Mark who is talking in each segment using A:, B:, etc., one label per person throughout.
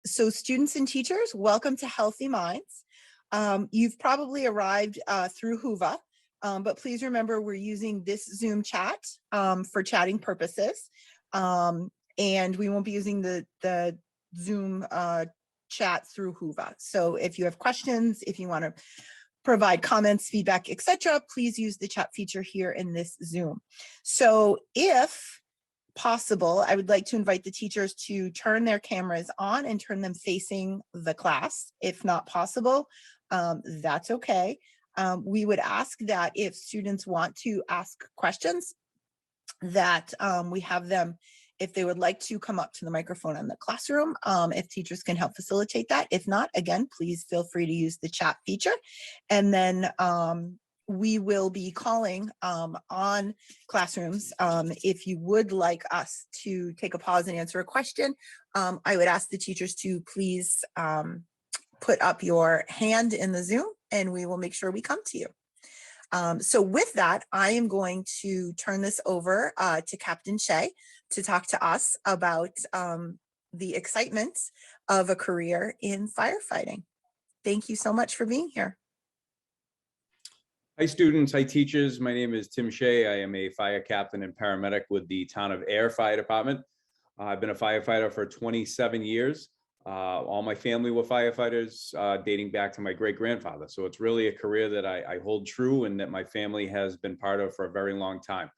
A: So students and teachers, welcome to Healthy Minds. You've probably arrived through Whova, but please remember we're using this Zoom chat for chatting purposes. And we won't be using the Zoom chat through Whova. So if you have questions, if you want to provide comments, feedback, etc., please use the chat feature here in this Zoom. So if possible, I would like to invite the teachers to turn their cameras on and turn them facing the class. If not possible, that's okay. We would ask that if students want to ask questions, that we have them, if they would like to, come up to the microphone in the classroom, if teachers can help facilitate that. If not, again, please feel free to use the chat feature. And then we will be calling on classrooms. If you would like us to take a pause and answer a question, I would ask the teachers to please put up your hand in the Zoom and we will make sure we come to you. So with that, I am going to turn this over to Captain Shea to talk to us about the excitement of a career in firefighting. Thank you so much for being here.
B: Hi students, hi teachers. My name is Tim Shea. I am a fire captain and paramedic with the town of Ayer Fire Department. I've been a firefighter for 27 years. All my family were firefighters dating back to my great-grandfather. So it's really a career that I hold true and that my family has been part of for a very long time.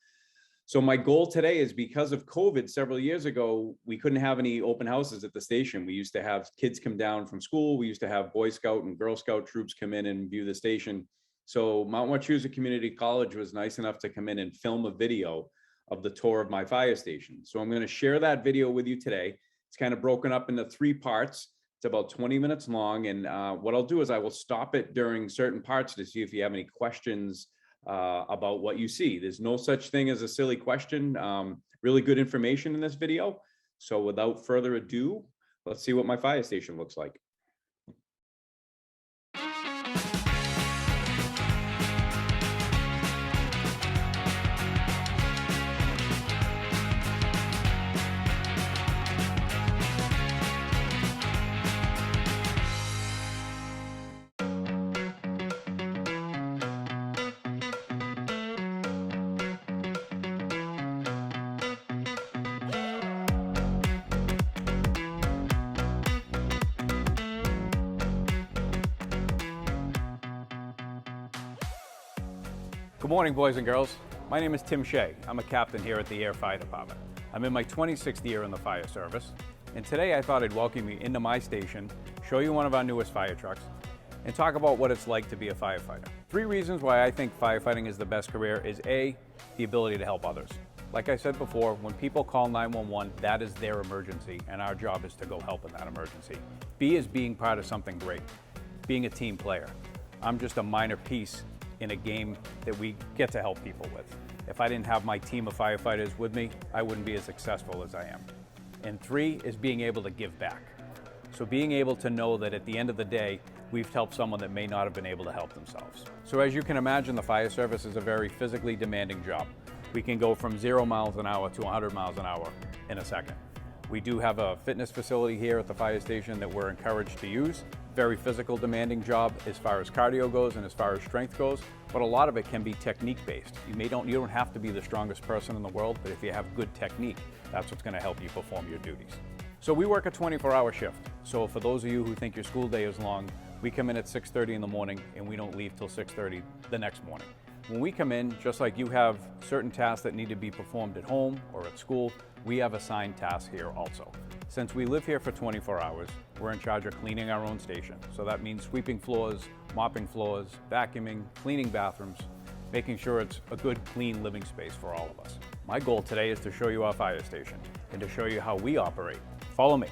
B: So my goal today is, because of COVID several years ago, we couldn't have any open houses at the station. We used to have kids come down from school. We used to have Boy Scout and Girl Scout troops come in and view the station. So Mount Wachusett Community College was nice enough to come in and film a video of the tour of my fire station. So I'm going to share that video with you today. It's kind of broken up into 3 parts. It's about 20 minutes long. And what I'll do is I will stop it during certain parts to see if you have any questions about what you see. There's no such thing as a silly question. Really good information in this video. So without further ado, let's see what my fire station looks like. Good morning, boys and girls. My name is Tim Shea. I'm a captain here at the Ayer Fire Department. I'm in my 26th year in the fire service, and today I thought I'd welcome you into my station, show you one of our newest fire trucks, and talk about what it's like to be a firefighter. 3 reasons why I think firefighting is the best career is A, the ability to help others. Like I said before, when people call 911, that is their emergency, and our job is to go help in that emergency. B is being part of something great, being a team player. I'm just a minor piece in a game that we get to help people with. If I didn't have my team of firefighters with me, I wouldn't be as successful as I am. And 3 is being able to give back. So being able to know that at the end of the day, we've helped someone that may not have been able to help themselves. So as you can imagine, the fire service is a very physically demanding job. We can go from 0 miles an hour to 100 miles an hour in a second. We do have a fitness facility here at the fire station that we're encouraged to use. Very physical demanding job as far as cardio goes and as far as strength goes, but a lot of it can be technique based. You don't have to be the strongest person in the world, but if you have good technique, that's what's going to help you perform your duties. So we work a 24-hour shift. So for those of you who think your school day is long, we come in at 6:30 in the morning and we don't leave till 6:30 the next morning. When we come in, just like you have certain tasks that need to be performed at home or at school, we have assigned tasks here also. Since we live here for 24 hours, we're in charge of cleaning our own station. So that means sweeping floors, mopping floors, vacuuming, cleaning bathrooms, making sure it's a good, clean living space for all of us. My goal today is to show you our fire station and to show you how we operate. Follow me.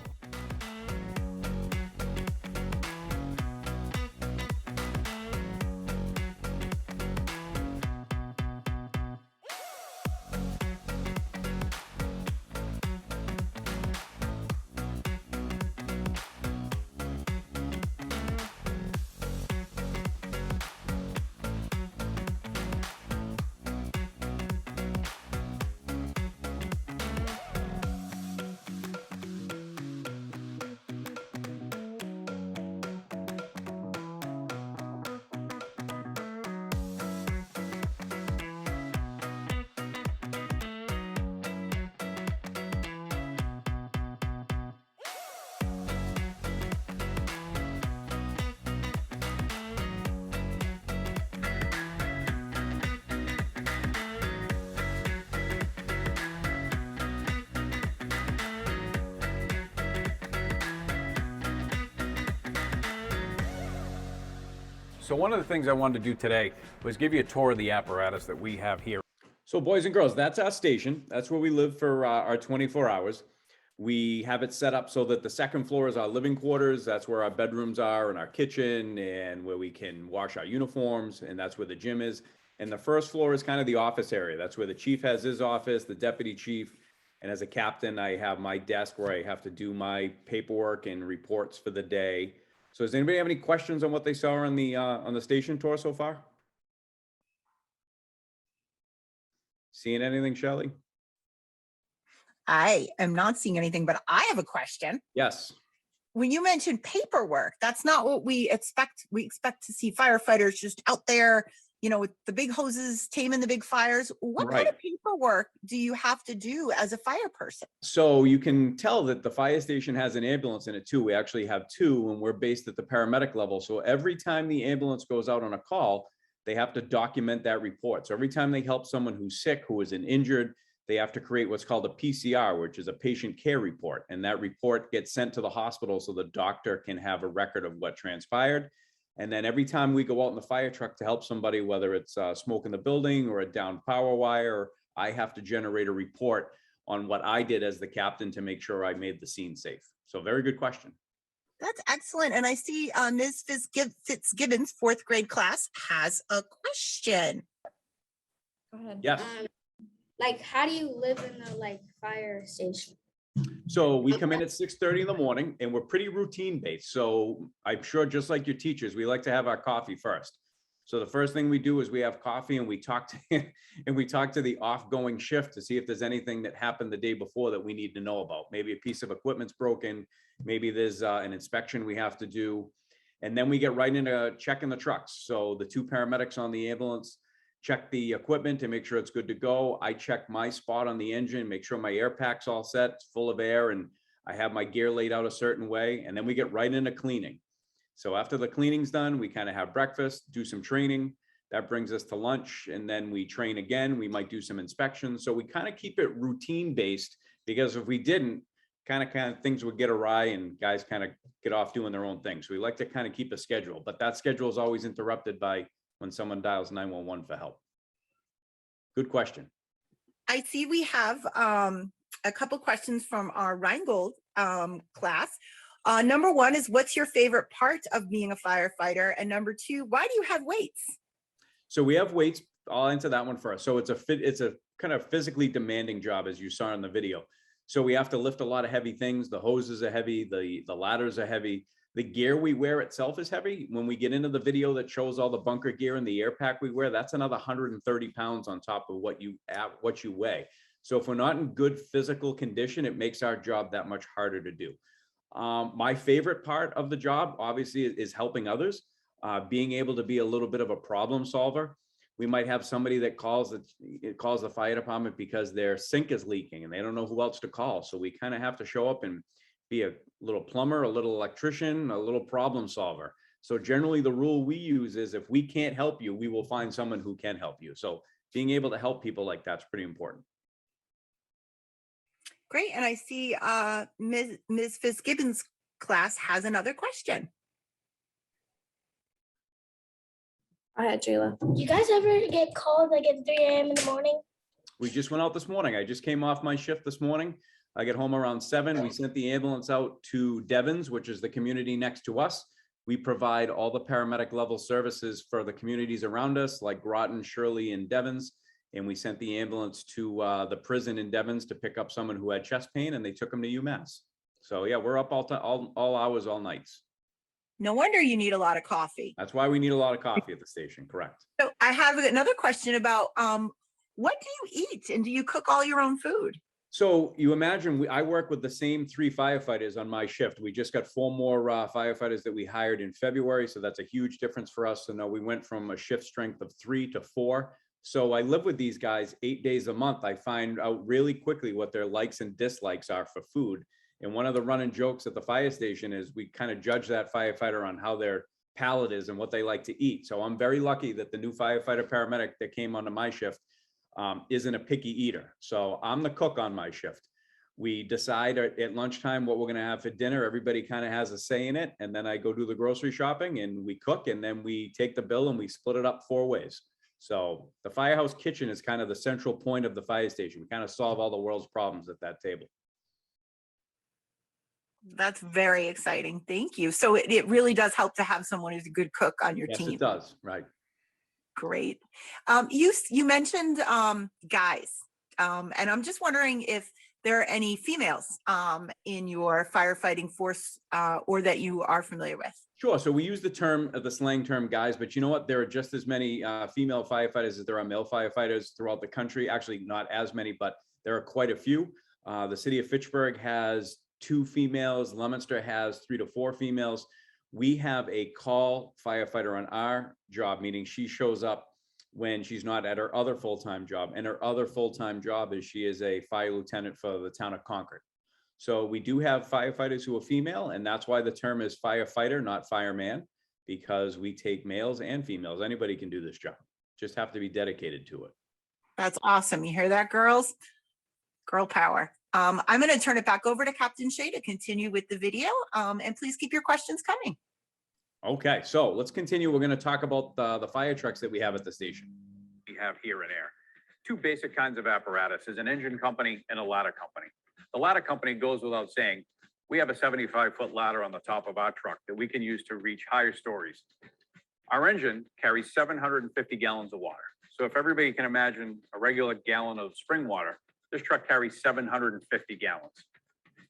B: So one of the things I wanted to do today was give you a tour of the apparatus that we have here. So boys and girls, that's our station. That's where we live for our 24 hours. We have it set up so that the second floor is our living quarters. That's where our bedrooms are and our kitchen and where we can wash our uniforms. And that's where the gym is. And the first floor is kind of the office area. That's where the chief has his office, the deputy chief. And as a captain, I have my desk where I have to do my paperwork and reports for the day. So does anybody have any questions on what they saw on the station tour so far? Seeing anything, Shelley?
A: I am not seeing anything, but I have a question.
B: Yes.
A: When you mentioned paperwork, that's not what we expect. We expect to see firefighters just out there, with the big hoses, taming the big fires. What kind of paperwork do you have to do as a fire person?
B: So you can tell that the fire station has an ambulance in it too. We actually have two, and we're based at the paramedic level. So every time the ambulance goes out on a call, they have to document that report. So every time they help someone who's sick, who is injured, they have to create what's called a PCR, which is a patient care report. And that report gets sent to the hospital so the doctor can have a record of what transpired. And then every time we go out in the fire truck to help somebody, whether it's smoke in the building or a downed power wire, I have to generate a report on what I did as the captain to make sure I made the scene safe. So very good question.
A: That's excellent. And I see Ms. Fitzgibbon's fourth grade class has a question.
C: Go ahead.
B: Yes.
C: How do you live in a fire station?
B: So we come in at 6:30 in the morning and we're pretty routine based. So I'm sure just like your teachers, we like to have our coffee first. So the first thing we do is we have coffee and we talk to the off-going shift to see if there's anything that happened the day before that we need to know about. Maybe a piece of equipment's broken. Maybe there's an inspection we have to do. And then we get right into checking the trucks. So the two paramedics on the ambulance check the equipment to make sure it's good to go. I check my spot on the engine, make sure my air pack's all set, it's full of air, and I have my gear laid out a certain way. And then we get right into cleaning. So after the cleaning's done, we kind of have breakfast, do some training. That brings us to lunch, and then we train again. We might do some inspections. So we kind of keep it routine based, because if we didn't, kind of things would get awry and guys kind of get off doing their own thing. So we like to kind of keep a schedule, but that schedule is always interrupted by when someone dials 911 for help. Good question.
A: I see we have a couple questions from our Rheingold class. Number one is, what's your favorite part of being a firefighter? And number two, why do you have weights?
B: So we have weights. I'll answer that one first. So it's a kind of physically demanding job, as you saw in the video. So we have to lift a lot of heavy things. The hoses are heavy. The ladders are heavy. The gear we wear itself is heavy. When we get into the video that shows all the bunker gear and the air pack we wear, that's another 130 pounds on top of what you weigh. So if we're not in good physical condition, it makes our job that much harder to do. My favorite part of the job, obviously, is helping others, being able to be a little bit of a problem solver. We might have somebody that calls the fire department because their sink is leaking and they don't know who else to call. So we kind of have to show up and be a little plumber, a little electrician, a little problem solver. So generally the rule we use is, if we can't help you, we will find someone who can help you. So being able to help people like that's pretty important.
A: Great. And I see Ms. Fitzgibbon's class has another question.
C: Go ahead, Jayla.
D: Do you guys ever get called at 3 a.m. in the morning?
B: We just went out this morning. I just came off my shift this morning. I get home around 7. We sent the ambulance out to Devens, which is the community next to us. We provide all the paramedic level services for the communities around us, like Groton, Shirley, and Devens. And we sent the ambulance to the prison in Devens to pick up someone who had chest pain, and they took him to UMass. So yeah, we're up all hours, all nights.
A: No wonder you need a lot of coffee.
B: That's why we need a lot of coffee at the station, correct.
A: So I have another question about what do you eat, and do you cook all your own food?
B: So you imagine I work with the same 3 firefighters on my shift. We just got 4 more firefighters that we hired in February. So that's a huge difference for us. So no, we went from a shift strength of 3 to 4. So I live with these guys 8 days a month. I find out really quickly what their likes and dislikes are for food. And one of the running jokes at the fire station is we kind of judge that firefighter on how their palate is and what they like to eat. So I'm very lucky that the new firefighter paramedic that came onto my shift isn't a picky eater. So I'm the cook on my shift. We decide at lunchtime what we're going to have for dinner. Everybody kind of has a say in it. And then I go do the grocery shopping and we cook, and then we take the bill and we split it up 4 ways. So the Firehouse Kitchen is kind of the central point of the fire station. We kind of solve all the world's problems at that table.
A: That's very exciting. Thank you. So it really does help to have someone who's a good cook on your
B: Yes,
A: team.
B: it does. Right.
A: Great. You mentioned guys, and I'm just wondering if there are any females in your firefighting force or that you are familiar with.
B: Sure. So we use the slang term guys, but you know what? There are just as many female firefighters as there are male firefighters throughout the country. Actually, not as many, but there are quite a few. The city of Fitchburg has 2 females. Leominster has 3 to 4 females. We have a call firefighter on our job, meaning she shows up when she's not at her other full-time job. And her other full-time job is she is a fire lieutenant for the town of Concord. So we do have firefighters who are female, and that's why the term is firefighter, not fireman, because we take males and females. Anybody can do this job. Just have to be dedicated to it.
A: That's awesome. You hear that, girls? Girl power. I'm going to turn it back over to Captain Shea to continue with the video, and please keep your questions coming.
B: Okay, so let's continue. We're going to talk about the fire trucks that we have at the station.
E: We have here in Ayer 2 basic kinds of apparatus: is an engine company and a ladder company. The ladder company goes without saying. We have a 75-foot ladder on the top of our truck that we can use to reach higher stories. Our engine carries 750 gallons of water. So if everybody can imagine a regular gallon of spring water, this truck carries 750 gallons.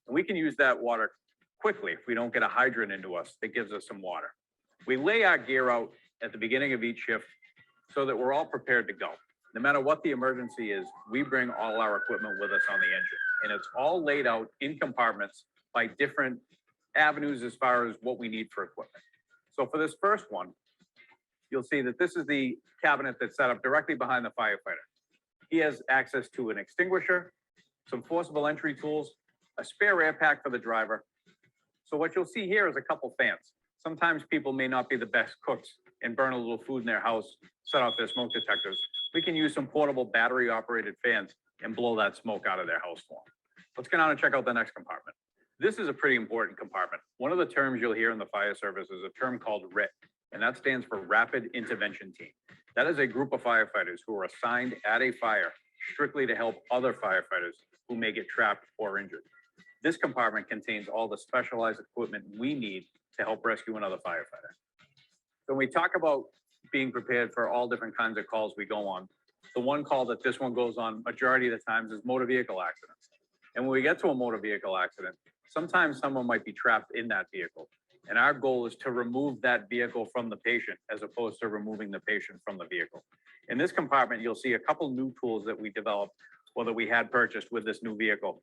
E: And we can use that water quickly if we don't get a hydrant into us that gives us some water. We lay our gear out at the beginning of each shift so that we're all prepared to go. No matter what the emergency is, we bring all our equipment with us on the engine. And it's all laid out in compartments by different avenues as far as what we need for equipment. So for this first one, you'll see that this is the cabinet that's set up directly behind the firefighter. He has access to an extinguisher, some forcible entry tools, a spare air pack for the driver. So what you'll see here is a couple fans. Sometimes people may not be the best cooks and burn a little food in their house, set off their smoke detectors. We can use some portable battery operated fans and blow that smoke out of their house for them. Let's get on and check out the next compartment. This is a pretty important compartment. One of the terms you'll hear in the fire service is a term called Rake, and that stands for Rapid Intervention Team. That is a group of firefighters who are assigned at a fire strictly to help other firefighters who may get trapped or injured. This compartment contains all the specialized equipment we need to help rescue another firefighter. So when we talk about being prepared for all different kinds of calls we go on, the one call that this one goes on majority of the times is motor vehicle accidents. And when we get to a motor vehicle accident, sometimes someone might be trapped in that vehicle. And our goal is to remove that vehicle from the patient as opposed to removing the patient from the vehicle. In this compartment, you'll see a couple new tools that we developed or that we had purchased with this new vehicle.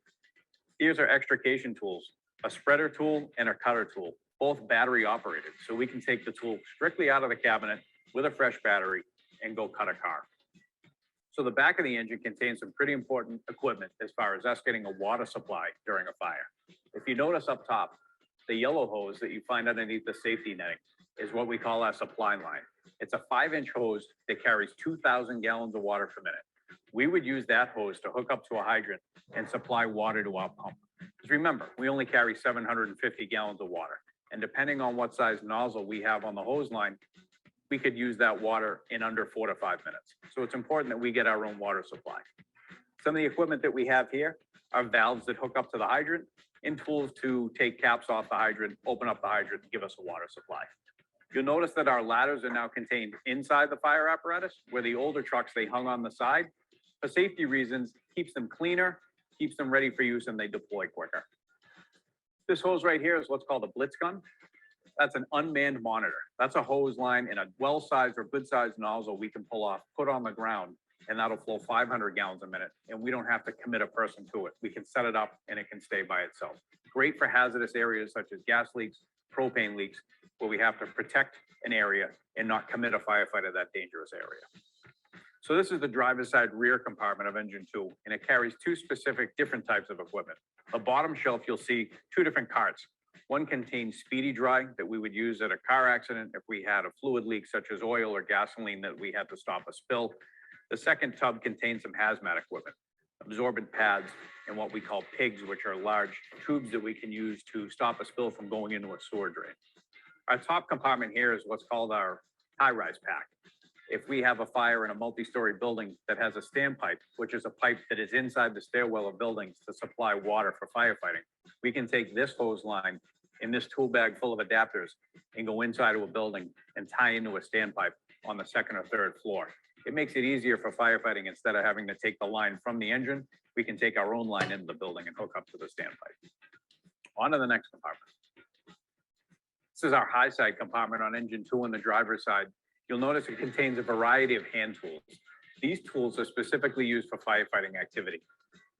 E: Here's our extrication tools, a spreader tool and a cutter tool, both battery operated. So we can take the tool strictly out of the cabinet with a fresh battery and go cut a car. So the back of the engine contains some pretty important equipment as far as us getting a water supply during a fire. If you notice up top, the yellow hose that you find underneath the safety netting is what we call our supply line. It's a 5-inch hose that carries 2,000 gallons of water per minute. We would use that hose to hook up to a hydrant and supply water to our pump. Because remember, we only carry 750 gallons of water. And depending on what size nozzle we have on the hose line, we could use that water in under 4 to 5 minutes. So it's important that we get our own water supply. Some of the equipment that we have here are valves that hook up to the hydrant and tools to take caps off the hydrant, open up the hydrant, and give us a water supply. You'll notice that our ladders are now contained inside the fire apparatus, where the older trucks, they hung on the side. For safety reasons, keeps them cleaner, keeps them ready for use, and they deploy quicker. This hose right here is what's called a Blitz Gun. That's an unmanned monitor. That's a hose line and a well-sized or good-sized nozzle we can pull off, put on the ground, and that'll flow 500 gallons a minute. And we don't have to commit a person to it. We can set it up and it can stay by itself. Great for hazardous areas such as gas leaks, propane leaks, where we have to protect an area and not commit a firefighter to that dangerous area. So this is the driver's side rear compartment of engine 2, and it carries 2 specific different types of equipment. The bottom shelf, you'll see 2 different carts. One contains speedy dry that we would use at a car accident if we had a fluid leak such as oil or gasoline that we had to stop a spill. The second tub contains some hazmat equipment, absorbent pads, and what we call pigs, which are large tubes that we can use to stop a spill from going into a sewer drain. Our top compartment here is what's called our high-rise pack. If we have a fire in a multi-story building that has a standpipe, which is a pipe that is inside the stairwell of buildings to supply water for firefighting, we can take this hose line in this tool bag full of adapters and go inside of a building and tie into a standpipe on the second or third floor. It makes it easier for firefighting. Instead of having to take the line from the engine, we can take our own line into the building and hook up to the standpipe. On to the next compartment. This is our high side compartment on engine 2 on the driver's side. You'll notice it contains a variety of hand tools. These tools are specifically used for firefighting activity.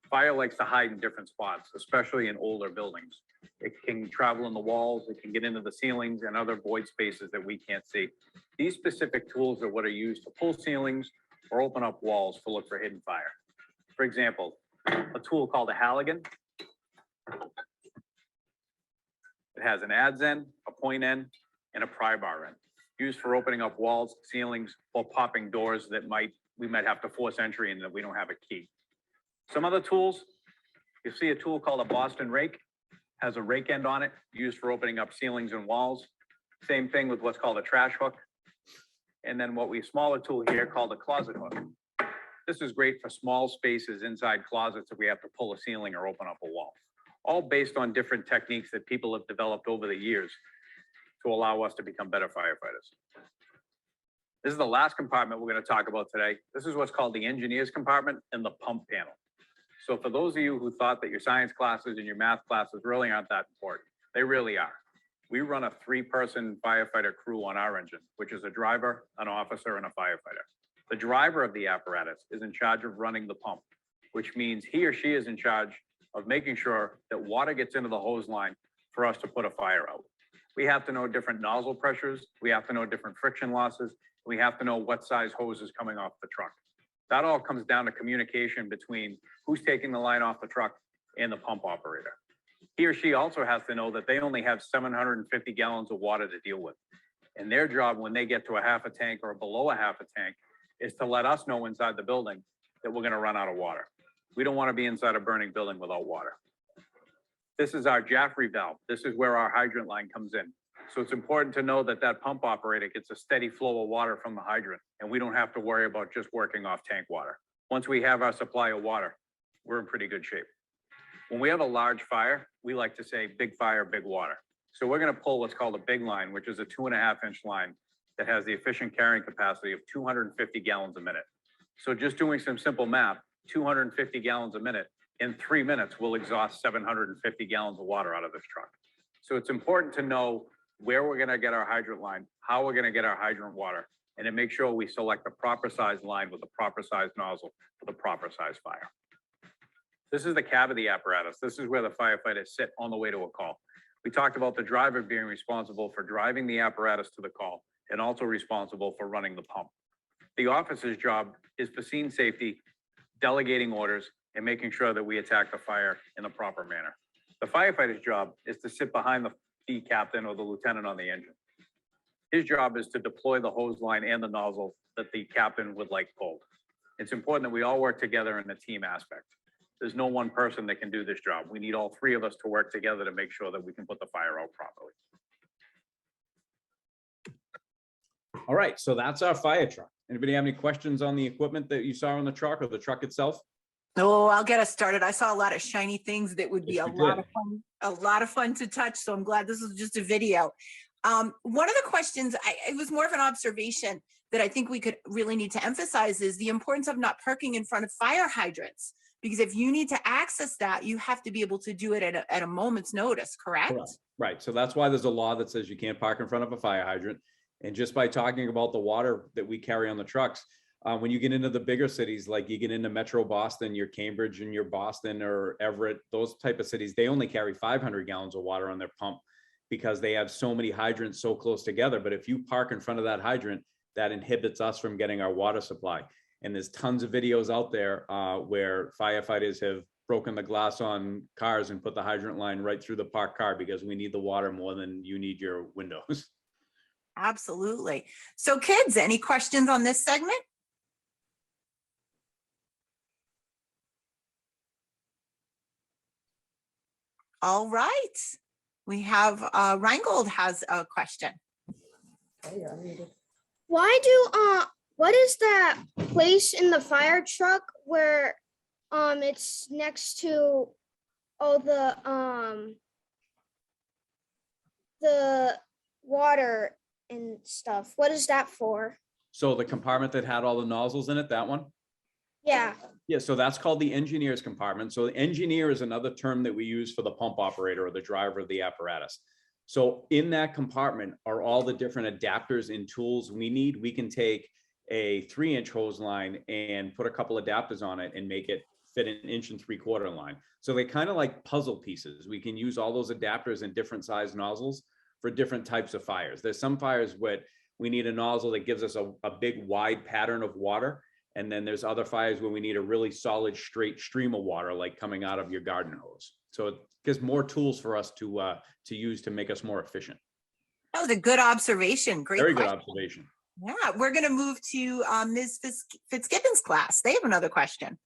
E: Fire likes to hide in different spots, especially in older buildings. It can travel in the walls, it can get into the ceilings and other void spaces that we can't see. These specific tools are what are used to pull ceilings or open up walls to look for hidden fire. For example, a tool called a Halligan. It has an adze end, a point end, and a pry bar end, used for opening up walls, ceilings, or popping doors that we might have to force entry in that we don't have a key. Some other tools, you see a tool called a Boston rake, has a rake end on it, used for opening up ceilings and walls. Same thing with what's called a trash hook. And then smaller tool here called a closet hook. This is great for small spaces inside closets if we have to pull a ceiling or open up a wall. All based on different techniques that people have developed over the years to allow us to become better firefighters. This is the last compartment we're going to talk about today. This is what's called the Engineers Compartment and the pump panel. So for those of you who thought that your science classes and your math classes really aren't that important, they really are. We run a 3-person firefighter crew on our engine, which is a driver, an officer, and a firefighter. The driver of the apparatus is in charge of running the pump, which means he or she is in charge of making sure that water gets into the hose line for us to put a fire out. We have to know different nozzle pressures. We have to know different friction losses. We have to know what size hose is coming off the truck. That all comes down to communication between who's taking the line off the truck and the pump operator. He or she also has to know that they only have 750 gallons of water to deal with. And their job when they get to a half a tank or below a half a tank is to let us know inside the building that we're going to run out of water. We don't want to be inside a burning building without water. This is our Jaffrey valve. This is where our hydrant line comes in. So it's important to know that that pump operator gets a steady flow of water from the hydrant, and we don't have to worry about just working off tank water. Once we have our supply of water, we're in pretty good shape. When we have a large fire, we like to say big fire, big water. So we're going to pull what's called a big line, which is a 2.5-inch line that has the efficient carrying capacity of 250 gallons a minute. So just doing some simple math, 250 gallons a minute, in 3 minutes, we'll exhaust 750 gallons of water out of this truck. So it's important to know where we're going to get our hydrant line, how we're going to get our hydrant water, and to make sure we select the proper size line with the proper size nozzle for the proper size fire. This is the cab of the apparatus. This is where the firefighters sit on the way to a call. We talked about the driver being responsible for driving the apparatus to the call and also responsible for running the pump. The officer's job is for scene safety, delegating orders, and making sure that we attack the fire in the proper manner. The firefighter's job is to sit behind the captain or the lieutenant on the engine. His job is to deploy the hose line and the nozzle that the captain would like pulled. It's important that we all work together in a team aspect. There's no one person that can do this job. We need all 3 of us to work together to make sure that we can put the fire out properly.
B: All right, so that's our fire truck. Anybody have any questions on the equipment that you saw on the truck or the truck itself?
A: Oh, I'll get us started. I saw a lot of shiny things that would be
B: Yes,
A: a
B: you
A: lot
B: did.
A: of fun, to touch. So I'm glad this is just a video. One of the questions, it was more of an observation that I think we could really need to emphasize is the importance of not parking in front of fire hydrants. Because if you need to access that, you have to be able to do it at a moment's notice, correct?
B: Correct. Right. So that's why there's a law that says you can't park in front of a fire hydrant. And just by talking about the water that we carry on the trucks, when you get into the bigger cities, like you get into Metro Boston, your Cambridge and your Boston or Everett, those type of cities, they only carry 500 gallons of water on their pump because they have so many hydrants so close together. But if you park in front of that hydrant, that inhibits us from getting our water supply. And there's tons of videos out there where firefighters have broken the glass on cars and put the hydrant line right through the parked car because we need the water more than you need your windows.
A: Absolutely. So kids, any questions on this segment? All right. We have Reingold has a question.
C: What is that place in the fire truck where it's next to all the water and stuff? What is that for?
B: So the compartment that had all the nozzles in it, that one?
C: Yeah.
B: Yeah, so that's called the engineers compartment. So the engineer is another term that we use for the pump operator or the driver of the apparatus. So in that compartment are all the different adapters and tools we need. We can take a 3-inch hose line and put a couple adapters on it and make it fit an 1 3/4 line. So they kind of like puzzle pieces. We can use all those adapters in different size nozzles for different types of fires. There's some fires where we need a nozzle that gives us a big wide pattern of water. And then there's other fires where we need a really solid straight stream of water, like coming out of your garden hose. So it gives more tools for us to use to make us more efficient.
A: That was a good observation. Great
B: Very good
A: question.
B: observation.
A: Yeah, we're going to move to Ms. Fitzgibbon's class. They have another question.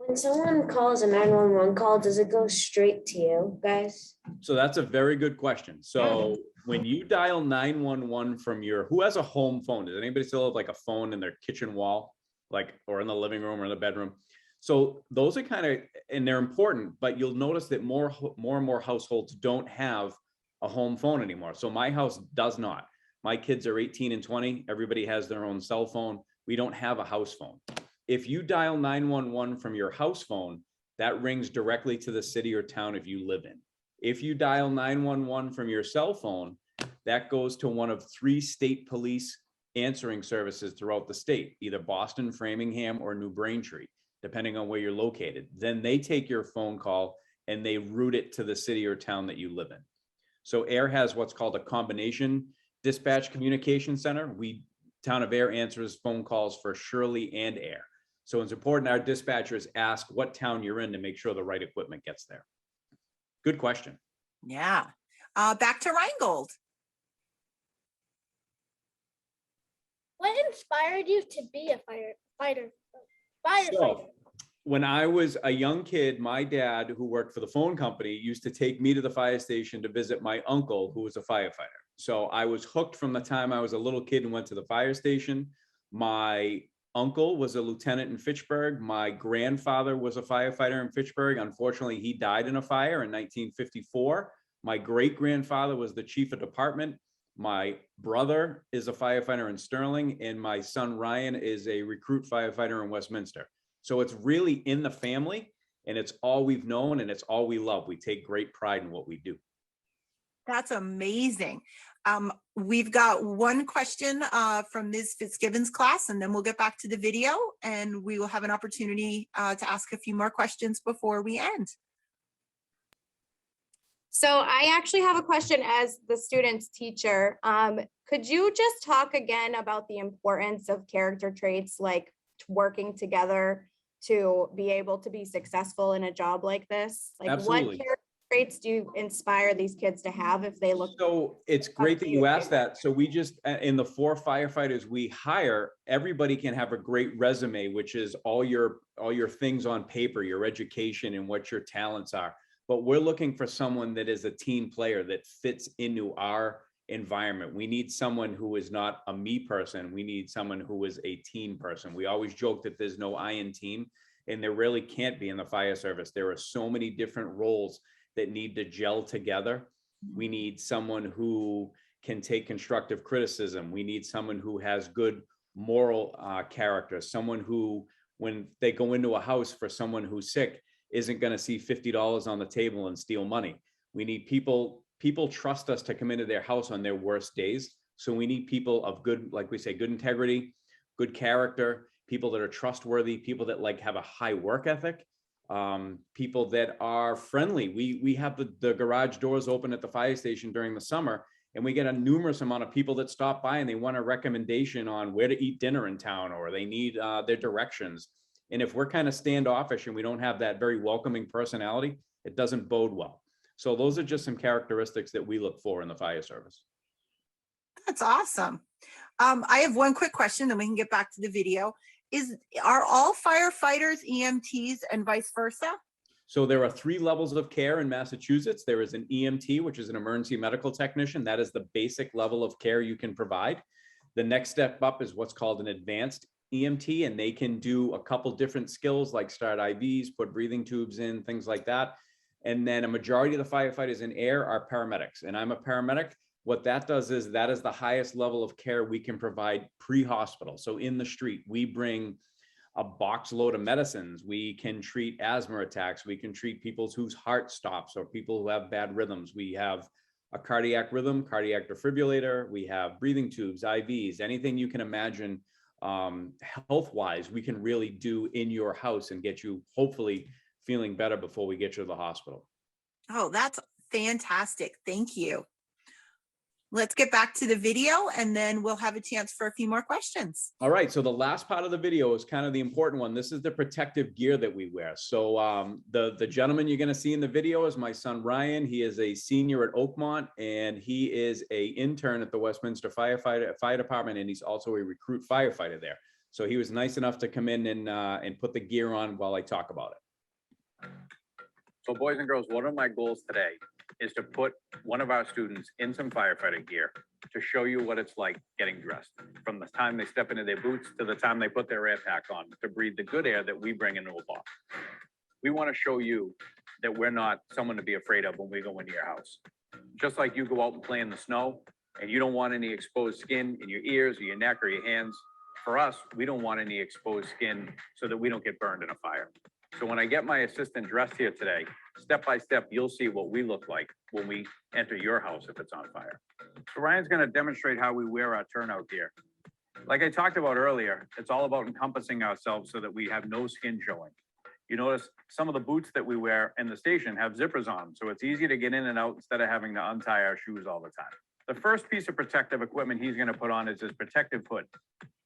F: When someone calls a 911 call, does it go straight to you guys?
B: So that's a very good question. So when you dial 911 from who has a home phone? Does anybody still have like a phone in their kitchen wall, like, or in the living room or in the bedroom? So those are kind of, and they're important, but you'll notice that more and more households don't have a home phone anymore. So my house does not. My kids are 18 and 20. Everybody has their own cell phone. We don't have a house phone. If you dial 911 from your house phone, that rings directly to the city or town if you live in. If you dial 911 from your cell phone, that goes to one of 3 state police answering services throughout the state, either Boston, Framingham, or New Braintree, depending on where you're located. Then they take your phone call and they route it to the city or town that you live in. So Ayer has what's called a combination dispatch communication center. Town of Ayer answers phone calls for Shirley and Ayer. So it's important our dispatchers ask what town you're in to make sure the right equipment gets there. Good question.
A: Yeah. Back to Reingold.
D: What inspired you to be a firefighter?
B: So, when I was a young kid, my dad, who worked for the phone company, used to take me to the fire station to visit my uncle, who was a firefighter. So I was hooked from the time I was a little kid and went to the fire station. My uncle was a lieutenant in Fitchburg. My grandfather was a firefighter in Fitchburg. Unfortunately, he died in a fire in 1954. My great-grandfather was the chief of department. My brother is a firefighter in Sterling, and my son Ryan is a recruit firefighter in Westminster. So it's really in the family, and it's all we've known, and it's all we love. We take great pride in what we do.
A: That's amazing. We've got one question from Ms. Fitzgibbon's class, and then we'll get back to the video, and we will have an opportunity to ask a few more questions before we end.
G: So I actually have a question as the student's teacher. Could you just talk again about the importance of character traits like working together to be able to be successful in a job like this? Like
B: Absolutely.
G: What character traits do you inspire these kids to have if they look?
B: So it's great that you asked that. So we just, in the 4 firefighters we hire, everybody can have a great resume, which is all your things on paper, your education and what your talents are. But we're looking for someone that is a team player that fits into our environment. We need someone who is not a me person. We need someone who is a team person. We always joke that there's no I in team, and there really can't be in the fire service. There are so many different roles that need to gel together. We need someone who can take constructive criticism. We need someone who has good moral character, someone who, when they go into a house for someone who's sick, isn't going to see $50 on the table and steal money. We need people trust us to come into their house on their worst days. So we need people of good, like we say, good integrity, good character, people that are trustworthy, people that like have a high work ethic, people that are friendly. We have the garage doors open at the fire station during the summer, and we get a numerous amount of people that stop by and they want a recommendation on where to eat dinner in town, or they need their directions. And if we're kind of standoffish and we don't have that very welcoming personality, it doesn't bode well. So those are just some characteristics that we look for in the fire service.
A: That's awesome. I have one quick question, then we can get back to the video. Are all firefighters EMTs and vice versa?
B: So there are 3 levels of care in Massachusetts. There is an EMT, which is an emergency medical technician. That is the basic level of care you can provide. The next step up is what's called an advanced EMT, and they can do a couple different skills like start IVs, put breathing tubes in, things like that. And then a majority of the firefighters in air are paramedics, and I'm a paramedic. What that does is that is the highest level of care we can provide pre-hospital. So in the street, we bring a box load of medicines. We can treat asthma attacks. We can treat people whose heart stops or people who have bad rhythms. We have a cardiac rhythm, cardiac defibrillator. We have breathing tubes, IVs, anything you can imagine health-wise, we can really do in your house and get you hopefully feeling better before we get you to the hospital.
A: Oh, that's fantastic. Thank you. Let's get back to the video and then we'll have a chance for a few more questions.
B: All right, so the last part of the video is kind of the important one. This is the protective gear that we wear. So the gentleman you're gonna see in the video is my son, Ryan. He is a senior at Oakmont and he is a intern at the Westminster Fire Department, and he's also a recruit firefighter there. So he was nice enough to come in and put the gear on while I talk about it.
E: So boys and girls, one of my goals today is to put one of our students in some firefighter gear to show you what it's like getting dressed, from the time they step into their boots to the time they put their air pack on to breathe the good air that we bring into a box. We want to show you that we're not someone to be afraid of when we go into your house. Just like you go out and play in the snow and you don't want any exposed skin in your ears or your neck or your hands, for us, we don't want any exposed skin so that we don't get burned in a fire. So when I get my assistant dressed here today, step by step, you'll see what we look like when we enter your house if it's on fire. So Ryan's going to demonstrate how we wear our turnout gear. Like I talked about earlier, it's all about encompassing ourselves so that we have no skin showing. You notice some of the boots that we wear in the station have zippers on, so it's easy to get in and out instead of having to untie our shoes all the time. The first piece of protective equipment he's going to put on is his protective hood.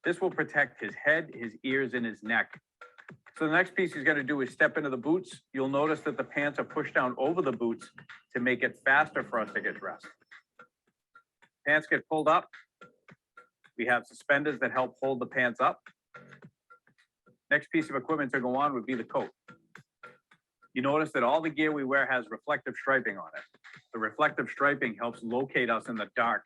E: This will protect his head, his ears, and his neck. So the next piece he's going to do is step into the boots. You'll notice that the pants are pushed down over the boots to make it faster for us to get dressed. Pants get pulled up. We have suspenders that help hold the pants up. Next piece of equipment to go on would be the coat. You notice that all the gear we wear has reflective striping on it. The reflective striping helps locate us in the dark.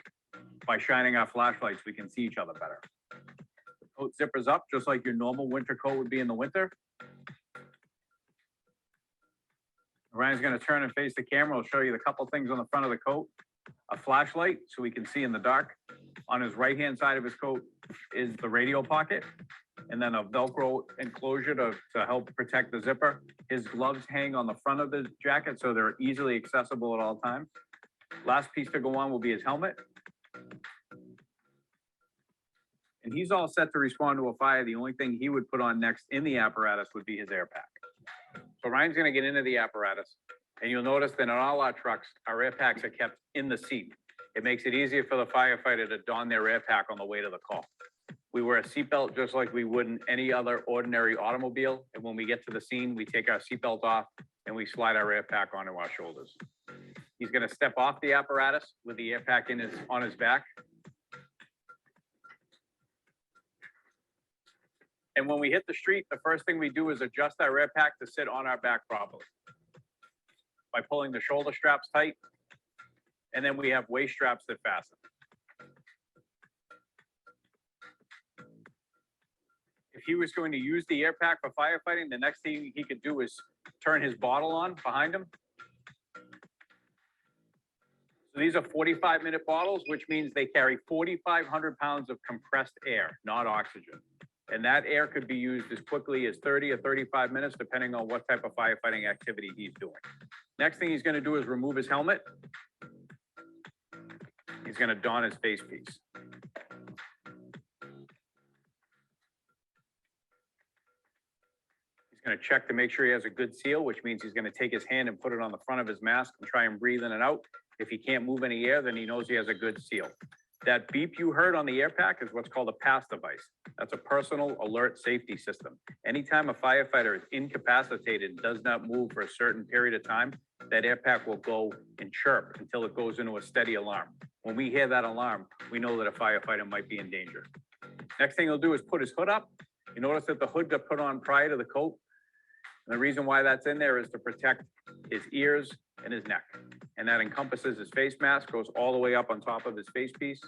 E: By shining our flashlights, we can see each other better. The coat zippers up just like your normal winter coat would be in the winter. Ryan's going to turn and face the camera. I'll show you the couple things on the front of the coat. A flashlight so we can see in the dark. On his right-hand side of his coat is the radio pocket, and then a Velcro enclosure to help protect the zipper. His gloves hang on the front of the jacket, so they're easily accessible at all times. Last piece to go on will be his helmet. And he's all set to respond to a fire. The only thing he would put on next in the apparatus would be his air pack. So Ryan's going to get into the apparatus, and you'll notice that in all our trucks, our air packs are kept in the seat. It makes it easier for the firefighter to don their air pack on the way to the call. We wear a seatbelt just like we would in any other ordinary automobile. And when we get to the scene, we take our seatbelt off and we slide our air pack onto our shoulders. He's going to step off the apparatus with the air pack on his back. And when we hit the street, the first thing we do is adjust our air pack to sit on our back properly by pulling the shoulder straps tight. And then we have waist straps that fasten. If he was going to use the air pack for firefighting, the next thing he could do is turn his bottle on behind him. So these are 45-minute bottles, which means they carry 4,500 pounds of compressed air, not oxygen. And that air could be used as quickly as 30 or 35 minutes, depending on what type of firefighting activity he's doing. Next thing he's going to do is remove his helmet. He's going to don his face piece. He's going to check to make sure he has a good seal, which means he's going to take his hand and put it on the front of his mask and try and breathe in and out. If he can't move any air, then he knows he has a good seal. That beep you heard on the air pack is what's called a pass device. That's a personal alert safety system. Anytime a firefighter is incapacitated and does not move for a certain period of time, that air pack will go and chirp until it goes into a steady alarm. When we hear that alarm, we know that a firefighter might be in danger. Next thing he'll do is put his hood up You notice that the hood got put on prior to the coat? And the reason why that's in there is to protect his ears and his neck. And that encompasses his face mask, goes all the way up on top of his face piece.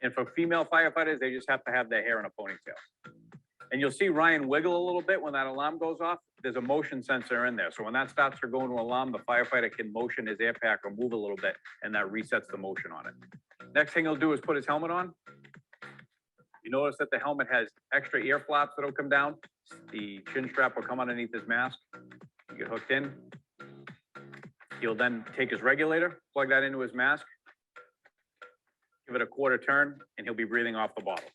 E: And for female firefighters, they just have to have their hair in a ponytail. And you'll see Ryan wiggle a little bit when that alarm goes off. There's a motion sensor in there. So when that starts to go into alarm, the firefighter can motion his air pack or move a little bit, and that resets the motion on it. Next thing he'll do is put his helmet on. You notice that the helmet has extra ear flaps that'll come down. The chin strap will come underneath his mask. You get hooked in. He'll then take his regulator, plug that into his mask, give it a quarter turn, and he'll be breathing off the bottle.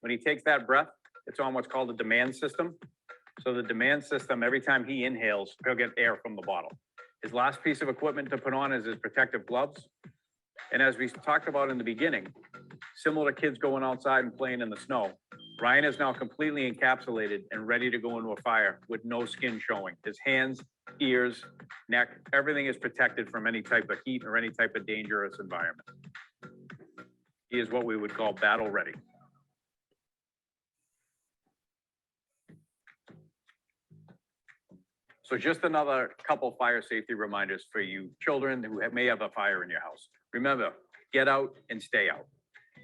E: When he takes that breath, it's on what's called a demand system. So the demand system, every time he inhales, he'll get air from the bottle. His last piece of equipment to put on is his protective gloves. And as we talked about in the beginning, similar to kids going outside and playing in the snow, Ryan is now completely encapsulated and ready to go into a fire with no skin showing. His hands, ears, neck, everything is protected from any type of heat or any type of dangerous environment. He is what we would call battle ready. So just another couple fire safety reminders for you children who may have a fire in your house. Remember, get out and stay out.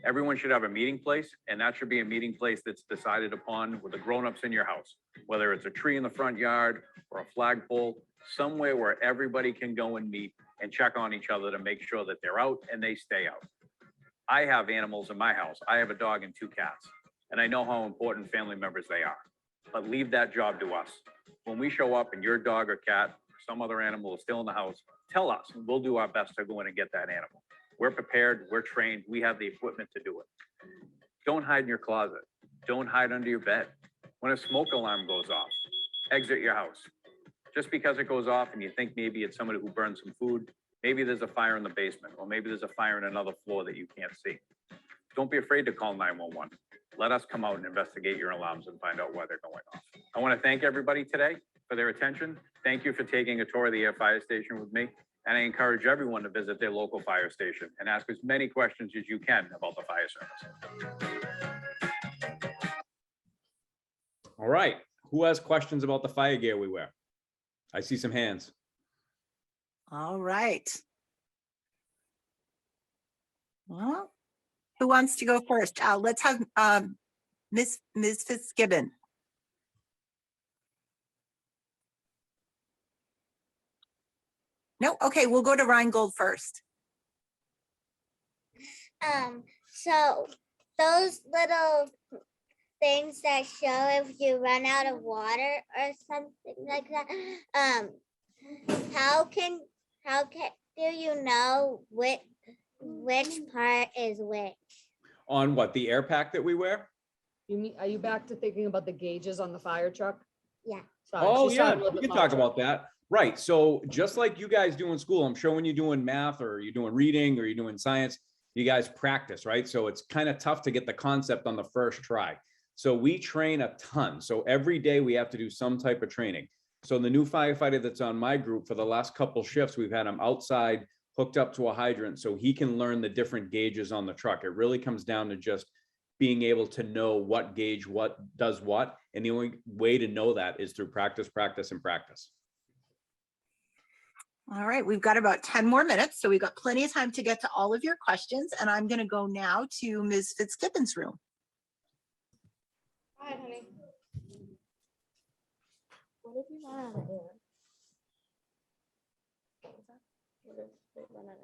E: Everyone should have a meeting place, and that should be a meeting place that's decided upon with the grown-ups in your house, whether it's a tree in the front yard or a flagpole, somewhere where everybody can go and meet and check on each other to make sure that they're out and they stay out. I have animals in my house. I have a dog and 2 cats, and I know how important family members they are. But leave that job to us. When we show up and your dog or cat, or some other animal is still in the house, tell us, and we'll do our best to go in and get that animal. We're prepared, we're trained, we have the equipment to do it. Don't hide in your closet. Don't hide under your bed. When a smoke alarm goes off, exit your house. Just because it goes off and you think maybe it's somebody who burned some food, maybe there's a fire in the basement, or maybe there's a fire in another floor that you can't see. Don't be afraid to call 911. Let us come out and investigate your alarms and find out why they're going off. I want to thank everybody today for their attention. Thank you for taking a tour of the Ayer Fire Station with me. And I encourage everyone to visit their local fire station and ask as many questions as you can about the fire service.
B: All right, who has questions about the fire gear we wear? I see some hands.
A: All right. Well, who wants to go first? Let's have Ms. Fitzgibbon. No, okay, we'll go to Rheingold first.
H: So those little things that show if you run out of water or something like that, how do you know which part is which?
B: On what, the air pack that we wear?
I: You mean, are you back to thinking about the gauges on the fire truck?
H: Yeah.
I: Sorry,
B: Oh,
I: she's
B: yeah,
I: talking a little
B: we
I: bit
B: can talk
I: fire
B: about that. Right, so just like you guys do in school, I'm sure when you're doing math or you're doing reading or you're doing science, you guys practice, right? So it's kind of tough to get the concept on the first try. So we train a ton. So every day we have to do some type of training. So the new firefighter that's on my group, for the last couple shifts, we've had him outside hooked up to a hydrant so he can learn the different gauges on the truck. It really comes down to just being able to know what gauge, what does what. And the only way to know that is through practice, practice, and practice.
A: All right, we've got about 10 more minutes, so we've got plenty of time to get to all of your questions. And I'm going to go now to Ms. Fitzgibbon's room.
D: Hi, honey. What if you run out of air? What if they run out of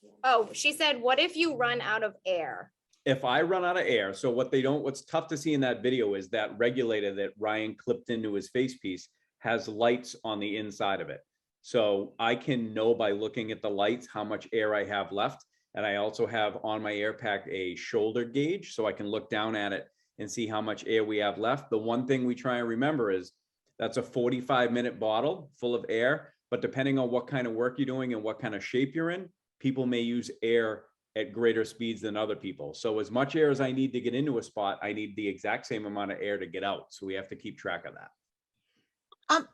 D: air?
G: Oh, she said, what if you run out of air?
B: If I run out of air, so what's tough to see in that video is that regulator that Ryan clipped into his face piece has lights on the inside of it. So I can know by looking at the lights how much air I have left. And I also have on my air pack a shoulder gauge, so I can look down at it and see how much air we have left. The one thing we try and remember is that's a 45-minute bottle full of air, but depending on what kind of work you're doing and what kind of shape you're in, people may use air at greater speeds than other people. So as much air as I need to get into a spot, I need the exact same amount of air to get out. So we have to keep track of that.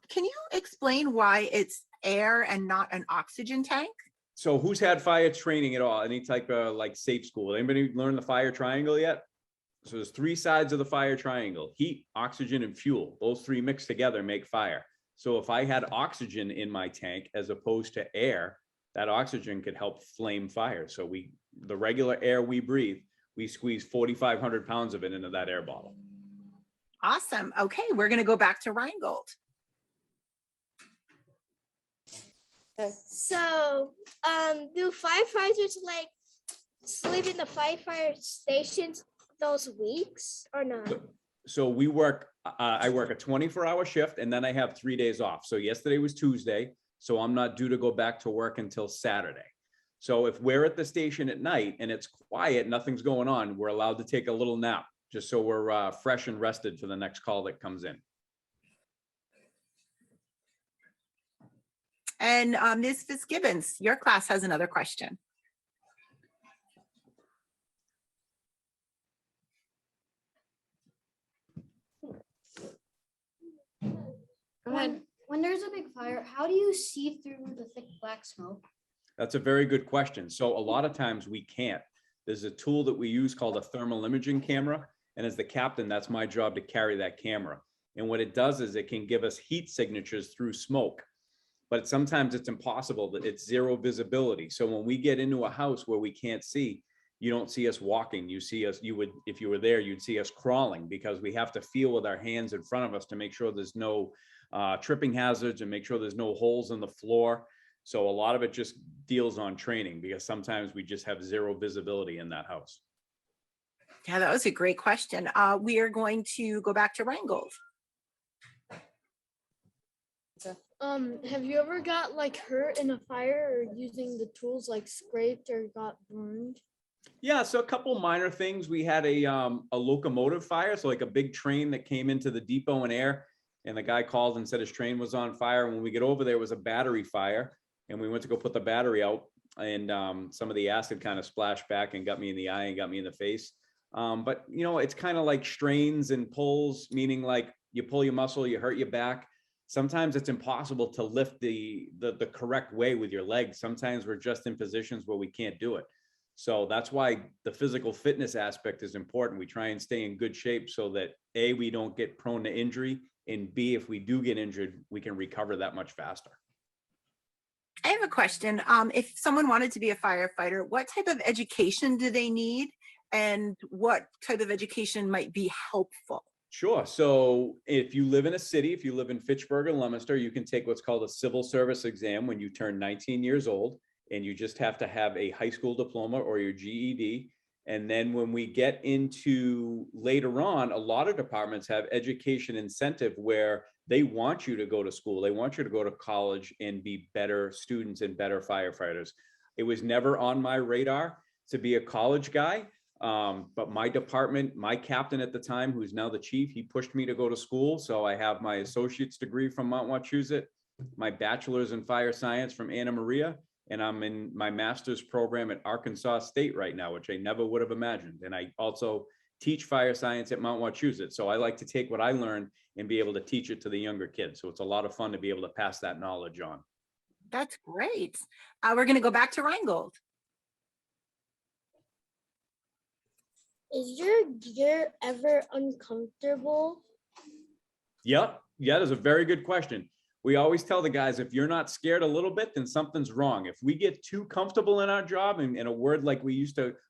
A: Can you explain why it's air and not an oxygen tank?
B: So who's had fire training at all? Any type of like safe school? Anybody learn the fire triangle yet? So there's three sides of the fire triangle: heat, oxygen, and fuel. Those three mixed together make fire. So if I had oxygen in my tank as opposed to air, that oxygen could help flame fire. So the regular air we breathe, we squeeze 4,500 pounds of it into that air bottle.
A: Awesome. Okay, we're going to go back to Reingold.
D: So, do firefighters like sleep in the firefighter stations those weeks or not?
B: So we work, I work a 24-hour shift, and then I have 3 days off. So yesterday was Tuesday, so I'm not due to go back to work until Saturday. So if we're at the station at night and it's quiet, nothing's going on, we're allowed to take a little nap, just so we're fresh and rested for the next call that comes in.
A: And Ms. Fitzgibbons, your class has another question.
G: Go ahead.
J: When there's a big fire, how do you see through the thick black smoke?
B: That's a very good question. So a lot of times we can't. There's a tool that we use called a thermal imaging camera. And as the captain, that's my job to carry that camera. And what it does is it can give us heat signatures through smoke. But sometimes it's impossible, that it's zero visibility. So when we get into a house where we can't see, you don't see us walking. You see us, you would, if you were there, you'd see us crawling, because we have to feel with our hands in front of us to make sure there's no tripping hazards and make sure there's no holes in the floor. So a lot of it just deals on training, because sometimes we just have zero visibility in that house.
A: Yeah, that was a great question. We are going to go back to Reingold.
D: Have you ever got like hurt in a fire or using the tools like scraped or got burned?
B: Yeah, so a couple minor things. We had a locomotive fire, so like a big train that came into the depot in Ayer, and the guy called and said his train was on fire. When we get over there, it was a battery fire, and we went to go put the battery out, and some of the acid kind of splashed back and got me in the eye and got me in the face. But you know, it's kind of like strains and pulls, meaning like you pull your muscle, you hurt your back. Sometimes it's impossible to lift the correct way with your legs. Sometimes we're just in positions where we can't do it. So that's why the physical fitness aspect is important. We try and stay in good shape so that A, we don't get prone to injury, and B, if we do get injured, we can recover that much faster.
A: I have a question. If someone wanted to be a firefighter, what type of education do they need? And what type of education might be helpful?
B: Sure. So if you live in a city, if you live in Fitchburg or Leominster, you can take what's called a civil service exam when you turn 19 years old, and you just have to have a high school diploma or your GED. And then when we get into later on, a lot of departments have education incentive where they want you to go to school. They want you to go to college and be better students and better firefighters. It was never on my radar to be a college guy. But my department, my captain at the time, who's now the chief, he pushed me to go to school. So I have my associate's degree from Mount Wachusett, my bachelor's in fire science from Anna Maria, and I'm in my master's program at Arkansas State right now, which I never would have imagined. And I also teach fire science at Mount Wachusett. So I like to take what I learned and be able to teach it to the younger kids. So it's a lot of fun to be able to pass that knowledge on.
A: That's great. We're going to go back to Reingold.
D: Is your gear ever uncomfortable?
B: Yep. Yeah, that's a very good question. We always tell the guys, if you're not scared a little bit, then something's wrong. If we get too comfortable in our job, and a word like we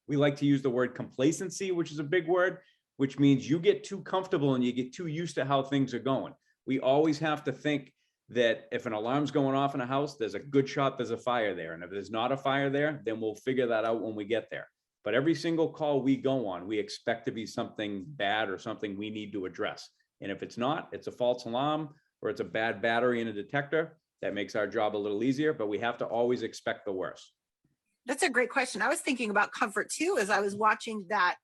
B: like to use the word complacency, which is a big word, which means you get too comfortable and you get too used to how things are going. We always have to think that if an alarm's going off in a house, there's a good shot there's a fire there. And if there's not a fire there, then we'll figure that out when we get there. But every single call we go on, we expect to be something bad or something we need to address. And if it's not, it's a false alarm or it's a bad battery in a detector. That makes our job a little easier, but we have to always expect the worst.
A: That's a great question. I was thinking about comfort too, as I was watching that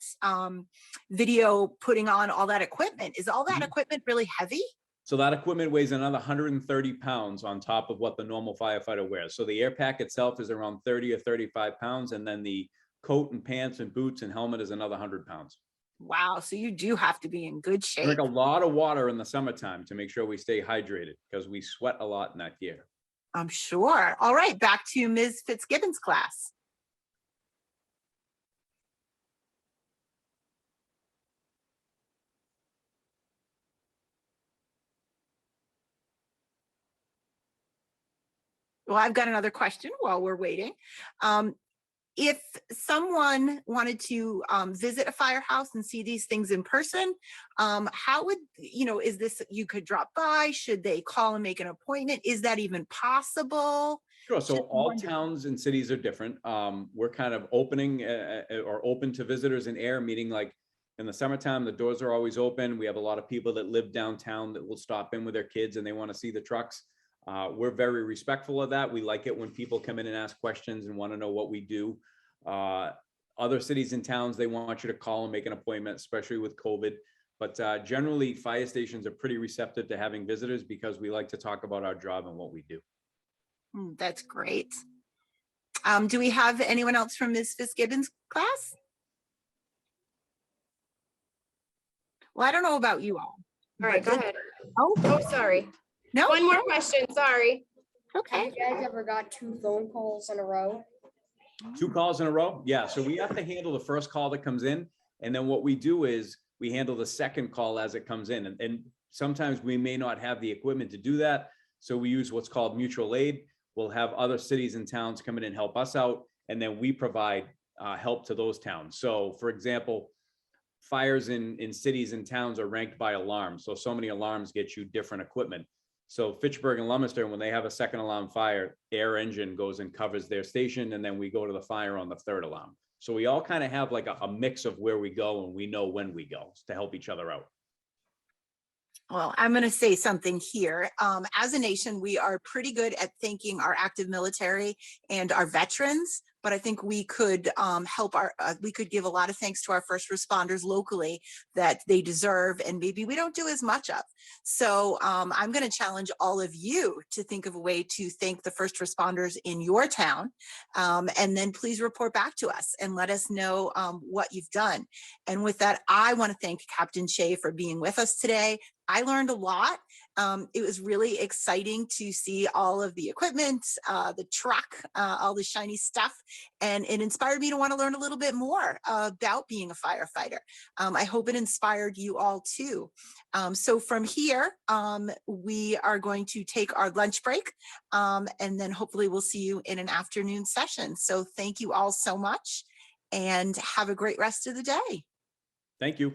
A: video, putting on all that equipment. Is all that equipment really heavy?
B: So that equipment weighs another 130 pounds on top of what the normal firefighter wears. So the air pack itself is around 30 or 35 pounds. And then the coat and pants and boots and helmet is another 100 pounds.
A: Wow. So you do have to be in good shape.
B: Drink a lot of water in the summertime to make sure we stay hydrated, because we sweat a lot in that gear.
A: I'm sure. All right. Back to Ms. Fitzgibbons' class. Well, I've got another question while we're waiting. If someone wanted to visit a firehouse and see these things in person, how would, is this, you could drop by? Should they call and make an appointment? Is that even possible?
B: Sure. So
A: Just
B: all
A: wondering.
B: towns and cities are different. We're kind of opening or open to visitors in Ayer, meaning like in the summertime, the doors are always open. We have a lot of people that live downtown that will stop in with their kids and they want to see the trucks. We're very respectful of that. We like it when people come in and ask questions and want to know what we do. Other cities and towns, they want you to call and make an appointment, especially with COVID. But generally, fire stations are pretty receptive to having visitors because we like to talk about our job and what we do.
A: That's great. Do we have anyone else from Ms. Fitzgibbon's class? Well, I don't know about you all.
G: All right, go ahead.
A: Oh,
G: Sorry.
A: no.
G: One more question, sorry.
A: Okay.
J: Have you guys ever got 2 phone calls in a row?
B: 2 calls in a row? Yeah, so we have to handle the first call that comes in. And then what we do is we handle the second call as it comes in. And sometimes we may not have the equipment to do that. So we use what's called mutual aid. We'll have other cities and towns come in and help us out. And then we provide help to those towns. So for example, fires in cities and towns are ranked by alarms. So many alarms get you different equipment. So Fitchburg and Lumister, when they have a second alarm fire, Ayer engine goes and covers their station, and then we go to the fire on the third alarm. So we all kind of have like a mix of where we go, and we know when we go to help each other out.
A: Well, I'm going to say something here. As a nation, we are pretty good at thanking our active military and our veterans, but I think we could help we could give a lot of thanks to our first responders locally that they deserve and maybe we don't do as much of. So I'm going to challenge all of you to think of a way to thank the first responders in your town. And then please report back to us and let us know what you've done. And with that, I want to thank Captain Shea for being with us today. I learned a lot. It was really exciting to see all of the equipment, the truck, all the shiny stuff, and it inspired me to want to learn a little bit more about being a firefighter. I hope it inspired you all too. So from here, we are going to take our lunch break, and then hopefully we'll see you in an afternoon session. So thank you all so much, and have a great rest of the day.
B: Thank you.